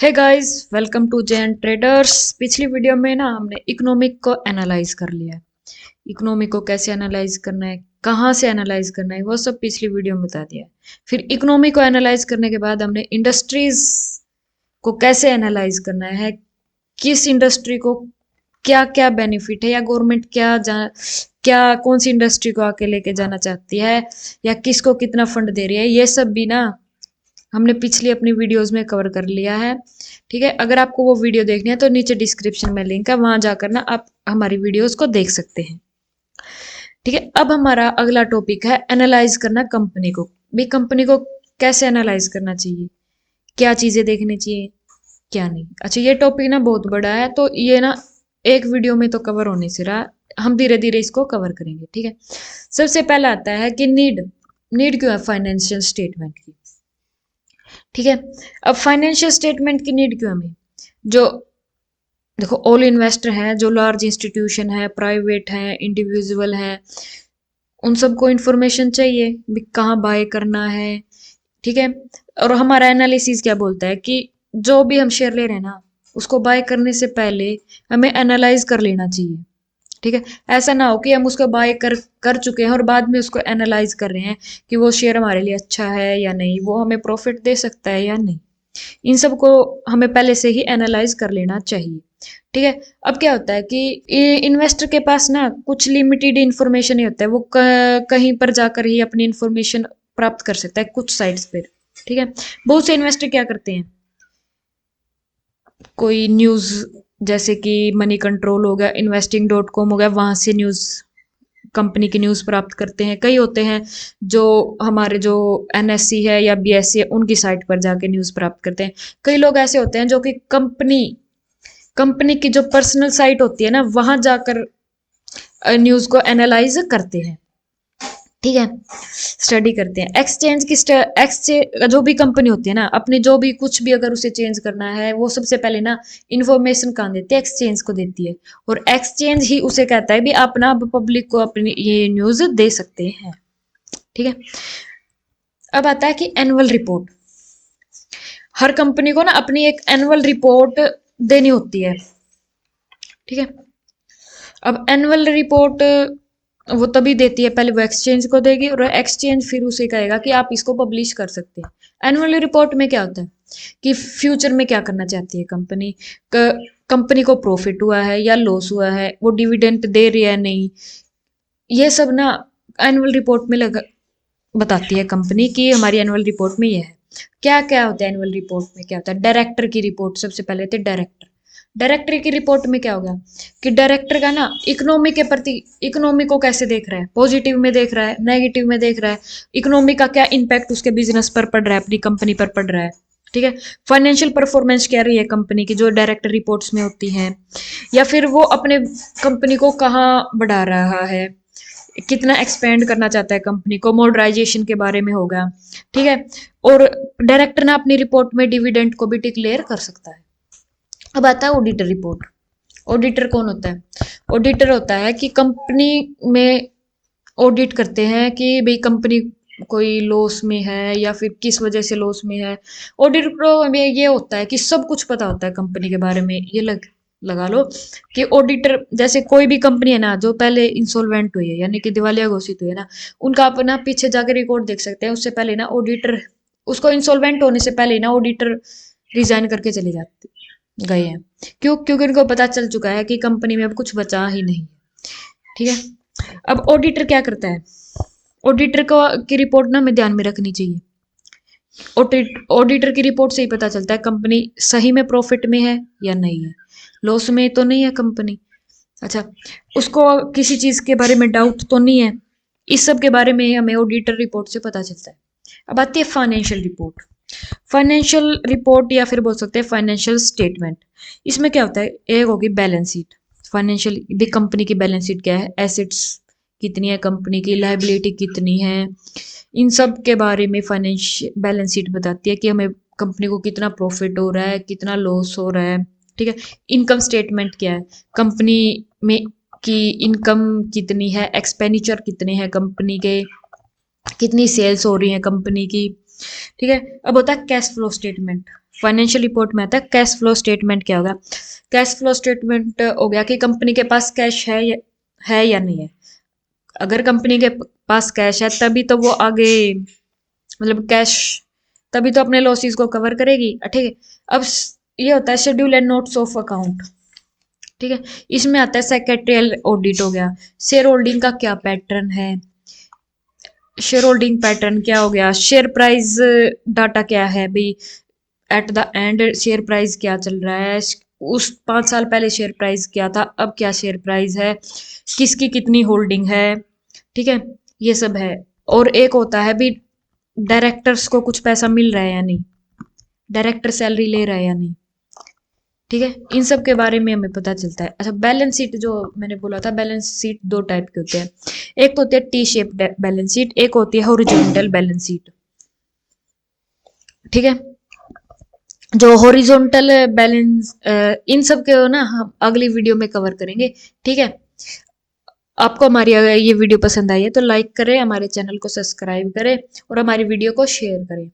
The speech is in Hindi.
Hey guys, welcome to Jain traders. पिछली वीडियो में ना हमने इकोनॉमिक को एनालाइज कर लिया है। इकोनॉमिक को कैसे एनालाइज करना है, कहाँ से एनालाइज करना है, वो सब पिछली वीडियो में बता दिया है। फिर इकोनॉमी को एनालाइज करने के बाद हमने इंडस्ट्रीज को कैसे एनालाइज करना है, किस इंडस्ट्री को क्या क्या बेनिफिट है, या गवर्नमेंट क्या कौन सी इंडस्ट्री को आके लेके जाना चाहती है, या किसको कितना फंड दे रही है, ये सब भी ना हमने पिछली अपनी वीडियोस में कवर कर लिया है। ठीक है, अगर आपको वो वीडियो देखनी है तो नीचे डिस्क्रिप्शन में लिंक है, वहां जाकर ना आप हमारी वीडियोस को देख सकते हैं। ठीक है, अब हमारा अगला टॉपिक है एनालाइज करना कंपनी को। भी कंपनी को कैसे एनालाइज करना चाहिए, क्या चीजें देखनी चाहिए, क्या नहीं। अच्छा, ये टॉपिक ना बहुत बड़ा है, तो ये ना एक वीडियो में तो कवर होने से रहा, हम धीरे धीरे इसको कवर करेंगे। ठीक है, सबसे पहला आता है कि नीड नीड क्यों है फाइनेंशियल स्टेटमेंट की। ठीक है, अब फाइनेंशियल स्टेटमेंट की नीड क्यों हमें, जो देखो ऑल इन्वेस्टर हैं, जो लार्ज इंस्टीट्यूशन है, प्राइवेट है, इंडिविजुअल है, उन सबको इन्फॉर्मेशन चाहिए भी कहाँ बाय करना है। ठीक है, और हमारा एनालिसिस क्या बोलता है कि जो भी हम शेयर ले रहे हैं ना, उसको बाय करने से पहले हमें एनालाइज कर लेना चाहिए। ठीक है, ऐसा ना हो कि हम उसको बाय कर चुके हैं और बाद में उसको एनालाइज कर रहे हैं कि वो शेयर हमारे लिए अच्छा है या नहीं, वो हमें प्रॉफिट दे सकता है या नहीं। इन सब को हमें पहले से ही एनालाइज कर लेना चाहिए। ठीक है, अब क्या होता है कि इन्वेस्टर के पास ना कुछ लिमिटेड इन्फॉर्मेशन ही होता है, वो कहीं पर जाकर ही अपनी इन्फॉर्मेशन प्राप्त कर सकता है कुछ साइट्स पर। ठीक है, बहुत से इन्वेस्टर क्या करते हैं, कोई न्यूज़ जैसे कि मनी कंट्रोल हो गया, investing.com हो गया, वहां से न्यूज़, कंपनी की न्यूज़ प्राप्त करते हैं। कई होते हैं जो हमारे जो एनएससी है या बीएससी है, उनकी साइट पर जाके न्यूज़ प्राप्त करते हैं। कई लोग ऐसे होते हैं जो कि कंपनी कंपनी की जो पर्सनल साइट होती है ना, वहां जाकर न्यूज़ को एनालाइज करते हैं। ठीक है, स्टडी करते हैं। एक्सचेंज की एक्सचेंज जो भी कंपनी होती है ना, अपनी जो भी कुछ भी अगर उसे चेंज करना है, वो सबसे पहले ना इन्फॉर्मेशन कहाँ देती है, एक्सचेंज को देती है। और एक्सचेंज ही उसे कहता है भी आप ना पब्लिक को अपनी ये न्यूज दे सकते हैं। ठीक है, अब आता है कि एनुअल रिपोर्ट। हर कंपनी को ना अपनी एक एनुअल रिपोर्ट देनी होती है। ठीक है, अब एनुअल रिपोर्ट वो तभी देती है, पहले वो एक्सचेंज को देगी और एक्सचेंज फिर उसे कहेगा कि आप इसको पब्लिश कर सकते हैं। एनुअल रिपोर्ट में क्या होता है कि फ्यूचर में क्या करना चाहती है कंपनी, कंपनी को प्रॉफिट हुआ है या लॉस हुआ है, वो डिविडेंड दे रही है नहीं, ये सब ना एनुअल रिपोर्ट में बताती है कंपनी की हमारी एनुअल रिपोर्ट में ये है। क्या क्या होता है एनुअल रिपोर्ट में, क्या होता है डायरेक्टर की रिपोर्ट। सबसे पहले थे डायरेक्टर। डायरेक्टर की रिपोर्ट में क्या होगा कि डायरेक्टर का ना इकोनॉमी के प्रति, इकोनॉमी को कैसे देख रहा है, पॉजिटिव में देख रहा है, नेगेटिव में देख रहा है, इकोनॉमी का क्या इम्पैक्ट उसके बिजनेस पर पड़ रहा है, अपनी कंपनी पर पड़ रहा है। ठीक है, फाइनेंशियल परफॉर्मेंस क्या रही है कंपनी की, जो डायरेक्टर रिपोर्ट्स में होती हैं, या फिर वो अपने कंपनी को कहाँ बढ़ा रहा है, कितना एक्सपेंड करना चाहता है कंपनी को, मॉडर्नाइजेशन के बारे में होगा। ठीक है, और डायरेक्टर ना अपनी रिपोर्ट में डिविडेंड को भी डिक्लेयर कर सकता है। अब आता है ऑडिटर रिपोर्ट। ऑडिटर कौन होता है, ऑडिटर होता है कि कंपनी में ऑडिट करते हैं कि भाई कंपनी कोई लॉस में है या फिर किस वजह से लॉस में है। ऑडिटर में ये होता है कि सब कुछ पता होता है कंपनी के बारे में। ये लगा लो कि ऑडिटर, जैसे कोई भी कंपनी है ना जो पहले इंसॉल्वेंट हुई है यानी कि दिवालिया घोषित हुई है ना, उनका अपना पीछे जाकर रिकॉर्ड देख सकते हैं। उससे पहले ना ऑडिटर, उसको इंसॉल्वेंट होने से पहले ना ऑडिटर रिजाइन करके चले जाते गए हैं। क्यों? क्योंकि उनको पता चल चुका है कि कंपनी में अब कुछ बचा ही नहीं। ठीक है, अब ऑडिटर क्या करता है, ऑडिटर को की रिपोर्ट ना हमें ध्यान में रखनी चाहिए। ऑडिटर की रिपोर्ट से ही पता चलता है कंपनी सही में प्रॉफिट में है या नहीं है, लॉस में तो नहीं है कंपनी। अच्छा, उसको किसी चीज के बारे में डाउट तो नहीं है, इस सब के बारे में हमें ऑडिटर रिपोर्ट से पता चलता है। अब आती है फाइनेंशियल रिपोर्ट। फाइनेंशियल रिपोर्ट या फिर बोल सकते हैं फाइनेंशियल स्टेटमेंट। इसमें क्या होता है, एक होगी बैलेंस शीट। फाइनेंशियल भी कंपनी की बैलेंस शीट क्या है, एसेट्स कितनी है कंपनी की, लाइबिलिटी कितनी है, इन सब के बारे में फाइनेंशियल बैलेंस शीट बताती है कि हमें कंपनी को कितना प्रॉफिट हो रहा है, कितना लॉस हो रहा है। ठीक है, इनकम स्टेटमेंट क्या है, कंपनी में की इनकम कितनी है, एक्सपेंडिचर कितने हैं कंपनी के, कितनी सेल्स हो रही है कंपनी की। ठीक है, अब होता है cash flow statement. Financial report में आता है कैश फ्लो स्टेटमेंट क्या होगा। कैश फ्लो स्टेटमेंट हो गया कि कंपनी के पास कैश है या नहीं है। अगर कंपनी के पास कैश है तभी तो वो आगे मतलब कैश तभी तो अपने लॉसेस को कवर करेगी, ठीक है। अब ये होता है schedule and notes of account, ठीक है। इसमें आता है सेक्रेटरियल ऑडिट हो गया, शेयर होल्डिंग का क्या पैटर्न है, शेयर होल्डिंग पैटर्न क्या हो गया, शेयर प्राइस डाटा क्या है भाई, at the end share price क्या चल रहा है, उस 5 साल पहले शेयर प्राइस क्या था, अब क्या शेयर प्राइस है, किसकी कितनी होल्डिंग है, ठीक है, ये सब है। और एक होता है भी डायरेक्टर्स को कुछ पैसा मिल रहा है या नहीं, डायरेक्टर सैलरी ले रहा है या नहीं, ठीक है। इन सब के बारे में हमें पता चलता है। अच्छा, बैलेंस शीट जो मैंने बोला था, बैलेंस शीट 2 टाइप के होते हैं। एक तो होती है टी शेप बैलेंस शीट, एक होती है हॉरिजॉन्टल बैलेंस शीट, ठीक है। जो हॉरिजॉन्टल बैलेंस इन सब के ना हम अगली वीडियो में कवर करेंगे, ठीक है। आपको हमारी अगर ये वीडियो पसंद आई है तो लाइक करें, हमारे चैनल को सब्सक्राइब करें और हमारी वीडियो को शेयर करें।